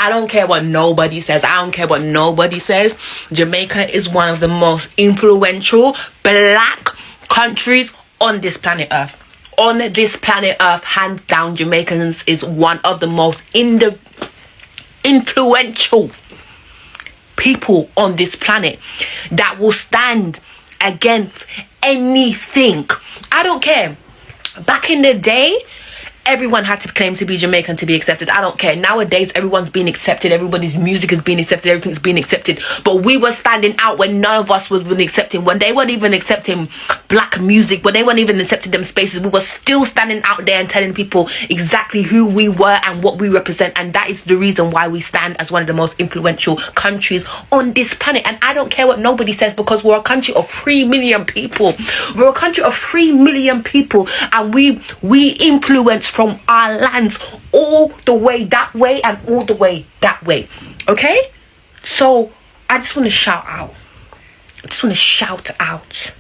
I don't care what nobody says. I don't care what nobody says. Jamaica is one of the most influential black countries on this planet Earth. On this planet Earth, hands down, Jamaicans is one of the most influential people on this planet that will stand against anything. I don't care. Back in the day, everyone had to claim to be Jamaican to be accepted. I don't care. Nowadays, everyone's being accepted. Everybody's music is being accepted. Everything's being accepted. But we were standing out when none of us was really accepting. When they weren't even accepting black music, when they weren't even accepting them spaces, we were still standing out there and telling people exactly who we were and what we represent. And that is the reason why we stand as one of the most influential countries on this planet. And I don't care what nobody says, because we're a country of 3 million people. We're a country of 3 million people, and we influence from our lands all the way that way and all the way that way. Okay? So I just want to shout out. I just want to shout out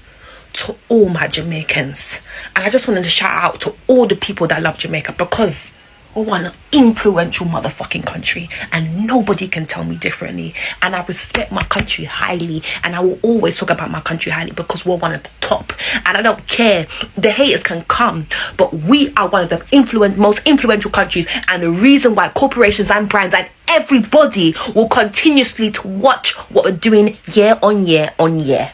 to all my Jamaicans. And I just wanted to shout out to all the people that love Jamaica, because we're one influential motherfucking country and nobody can tell me differently. And I respect my country highly, and I will always talk about my country highly, because we're one of the top. And I don't care, the haters can come, but we are one of the most influential countries, and the reason why corporations and brands and everybody will continuously to watch what we're doing year on year on year,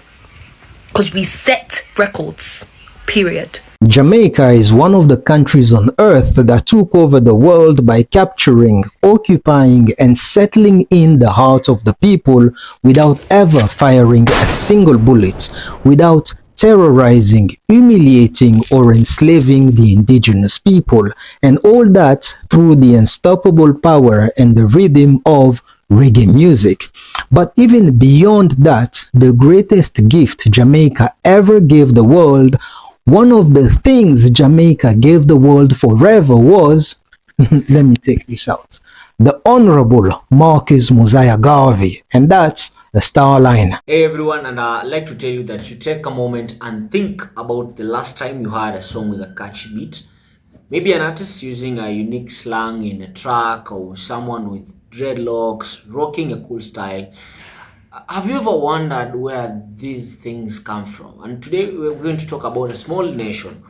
because we set records, period. Jamaica is one of the countries on earth that took over the world by capturing, occupying, and settling in the hearts of the people without ever firing a single bullet, without terrorizing, humiliating, or enslaving the indigenous people, and all that through the unstoppable power and the rhythm of reggae music. But even beyond that, the greatest gift Jamaica ever gave the world, one of the things Jamaica gave the world forever was, let me take this out, the Honorable Marcus Mosiah Garvey, and that's the star line. Hey everyone, and I'd like to tell you that you take a moment and think about the last time you heard a song with a catchy beat. Maybe an artist using a unique slang in a track, or someone with dreadlocks rocking a cool style. Have you ever wondered where these things come from? And today we're going to talk about a small nation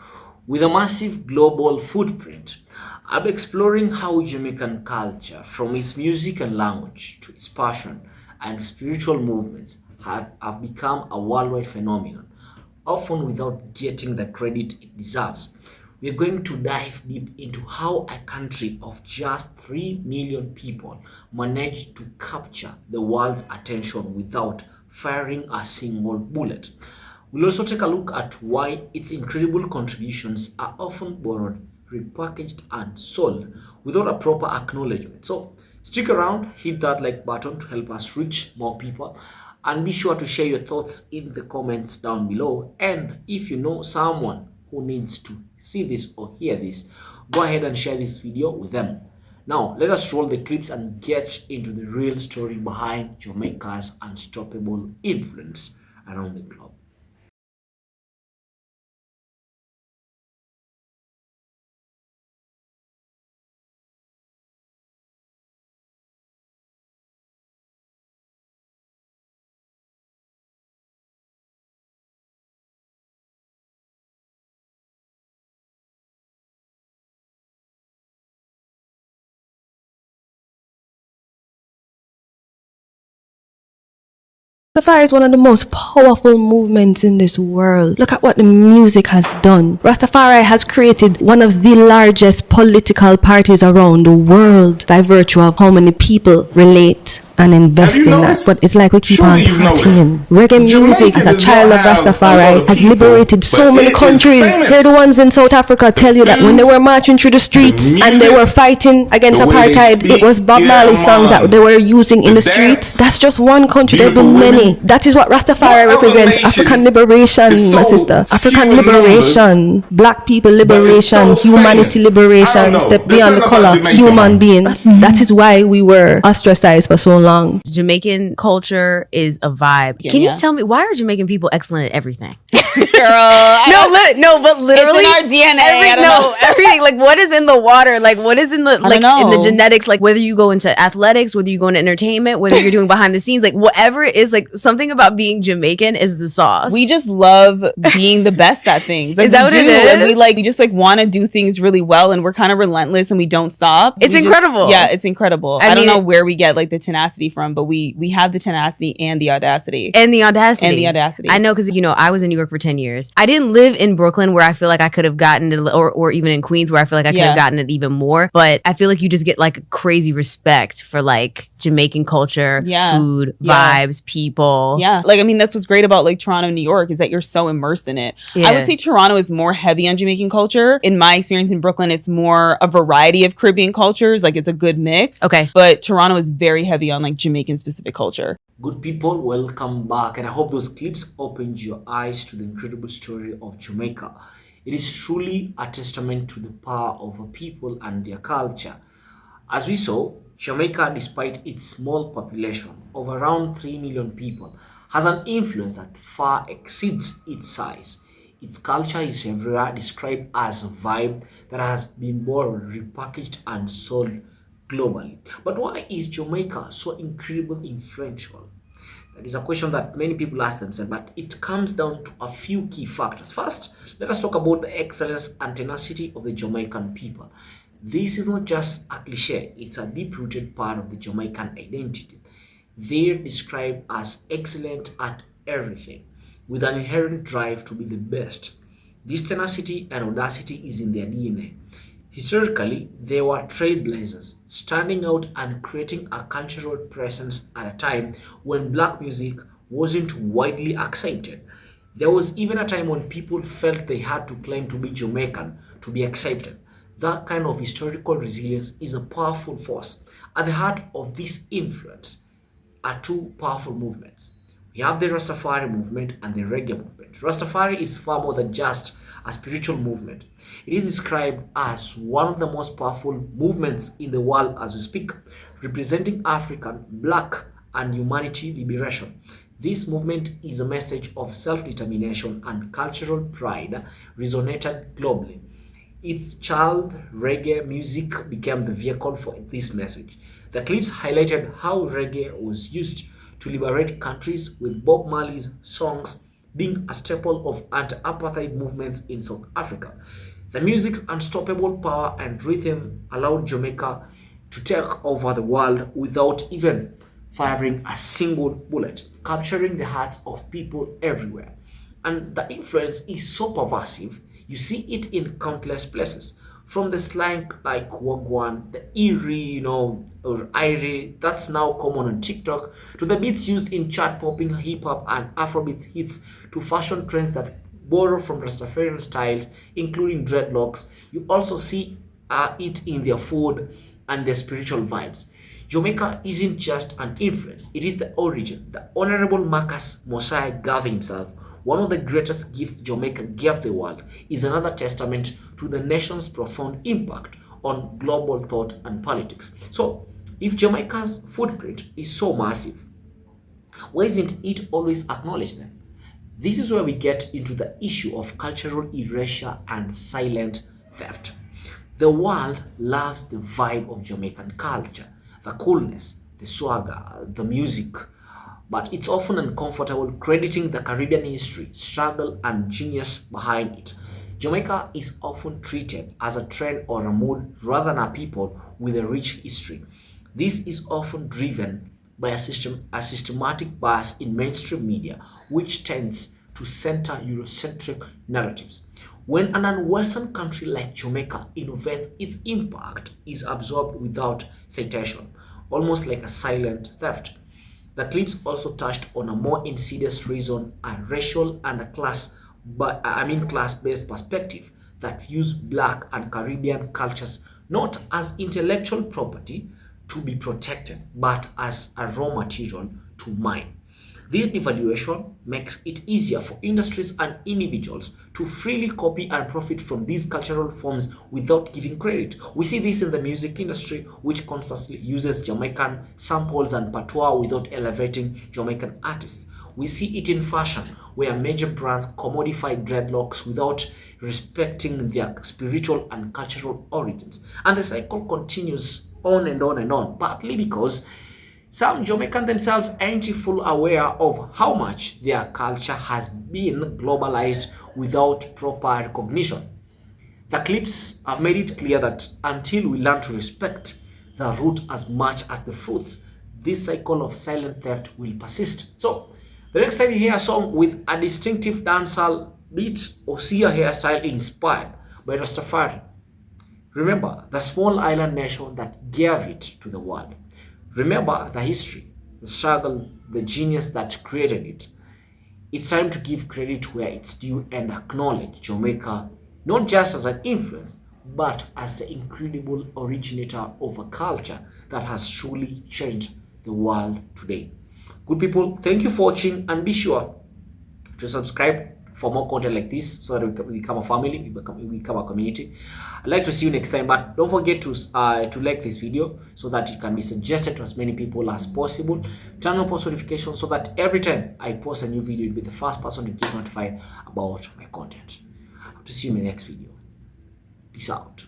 with a massive global footprint. I'll be exploring how Jamaican culture, from its music and language to its passion and spiritual movements, have become a worldwide phenomenon, often without getting the credit it deserves. We're going to dive deep into how a country of just 3 million people managed to capture the world's attention without firing a single bullet. We'll also take a look at why its incredible contributions are often borrowed, repackaged, and sold without a proper acknowledgement. So stick around, hit that like button to help us reach more people, and be sure to share your thoughts in the comments down below. And if you know someone who needs to see this or hear this, go ahead and share this video with them. Now let us roll the clips and get into the real story behind Jamaica's unstoppable influence around the globe. Rastafari is one of the most powerful movements in this world. Look at what the music has done. Rastafari has created one of the largest political parties around the world by virtue of how many people relate and invest in that. But it's like we keep on partying. Reggae music as a child of Rastafari has liberated so many countries. They're the ones in South Africa tell you that when they were marching through the streets and they were fighting against apartheid, it was Bob Marley songs that they were using in the streets. That's just one country. There have been many. That is what Rastafari represents. African liberation, my sister. African liberation. Black people liberation. Humanity liberation. Step beyond the color. Human beings. That is why we were ostracized for so long. along. Jamaican culture is a vibe. Can you tell me, why are Jamaican people excellent at everything? Girl, but literally, it's in our DNA. Everything. Like, what is in the water? Like, what is in the in the genetics? Like, whether you go into athletics, whether you go into entertainment, whether you're doing behind the scenes, like whatever it is, like something about being Jamaican is the sauce. We just love being the best at things. Like, is that what it is? And we just want to do things really well, and we're kind of relentless and we don't stop. It's incredible. It's incredible. I don't know where we get like the tenacity from, but we have the tenacity and the audacity. I know, because I was in New York for 10 years. I didn't live in Brooklyn, where I feel like I could have gotten it, or even in Queens, where I feel like I could have gotten it even more. But I feel like you just get like crazy respect for like Jamaican culture, food, vibes, people. Like, I mean, that's what's great about like Toronto, New York, is that you're so immersed in it. I would say Toronto is more heavy on Jamaican culture. In my experience in Brooklyn, it's more a variety of Caribbean cultures. Like, it's a good mix. Okay. But Toronto is very heavy on like Jamaican specific culture. Good people, welcome back, and I hope those clips opened your eyes to the incredible story of Jamaica. It is truly a testament to the power of a people and their culture. As we saw, Jamaica, despite its small population of around 3 million people, has an influence that far exceeds its size. Its culture is everywhere, described as a vibe that has been borrowed, repackaged, and sold globally. But why is Jamaica so incredibly influential? That is a question that many people ask themselves, but it comes down to a few key factors. First, let us talk about the excellence and tenacity of the Jamaican people. This is not just a cliche, it's a deep-rooted part of the Jamaican identity. They're described as excellent at everything, with an inherent drive to be the best. This tenacity and audacity is in their DNA. Historically, they were trailblazers, standing out and creating a cultural presence at a time when black music wasn't widely accepted. There was even a time when people felt they had to claim to be Jamaican to be accepted. That kind of historical resilience is a powerful force. At the heart of this influence are two powerful movements. We have the Rastafari movement and the Reggae movement. Rastafari is far more than just a spiritual movement. It is described as one of the most powerful movements in the world as we speak, representing African, Black, and humanity liberation. This movement is a message of self-determination and cultural pride resonated globally. Its child reggae music became the vehicle for this message. The clips highlighted how reggae was used to liberate countries, with Bob Marley's songs being a staple of anti-apartheid movements in South Africa. The music's unstoppable power and rhythm allowed Jamaica to take over the world without even firing a single bullet, capturing the hearts of people everywhere. And the influence is so pervasive, you see it in countless places. From the slang like Wagwan, the Erie, or Irie, that's now common on TikTok, to the beats used in chart-popping hip-hop and Afrobeat hits, to fashion trends that borrow from Rastafarian styles, including dreadlocks. You also see it in their food and their spiritual vibes. Jamaica isn't just an influence, it is the origin. The Honorable Marcus Mosiah Garvey himself, one of the greatest gifts Jamaica gave the world, is another testament to the nation's profound impact on global thought and politics. So, if Jamaica's footprint is so massive, why isn't it always acknowledged then? This is where we get into the issue of cultural erasure and silent theft. The world loves the vibe of Jamaican culture, the coolness, the swagger, the music, but it's often uncomfortable crediting the Caribbean history, struggle, and genius behind it. Jamaica is often treated as a trend or a mood rather than a people with a rich history. This is often driven by a systematic bias in mainstream media, which tends to center Eurocentric narratives. When an un-Western country like Jamaica innovates, its impact is absorbed without citation, almost like a silent theft. The clips also touched on a more insidious reason, a racial and a class-based perspective that views Black and Caribbean cultures not as intellectual property to be protected, but as a raw material to mine. This devaluation makes it easier for industries and individuals to freely copy and profit from these cultural forms without giving credit. We see this in the music industry, which constantly uses Jamaican samples and patois without elevating Jamaican artists. We see it in fashion, where major brands commodify dreadlocks without respecting their spiritual and cultural origins. And the cycle continues on and on and on, partly because some Jamaicans themselves aren't fully aware of how much their culture has been globalized without proper recognition. The clips have made it clear that until we learn to respect the root as much as the fruits, this cycle of silent theft will persist. So, the next time you hear a song with a distinctive dancehall beat or see a hairstyle inspired by Rastafari, remember the small island nation that gave it to the world. Remember the history, the struggle, the genius that created it. It's time to give credit where it's due and acknowledge Jamaica not just as an influence, but as the incredible originator of a culture that has truly changed the world today. Good people, thank you for watching, and be sure to subscribe for more content like this so that we become a family, we become a community. I'd like to see you next time, but don't forget to like this video so that it can be suggested to as many people as possible. Turn on post notifications so that every time I post a new video, you'll be the first person to get notified about my content. I hope to see you in my next video. Peace out.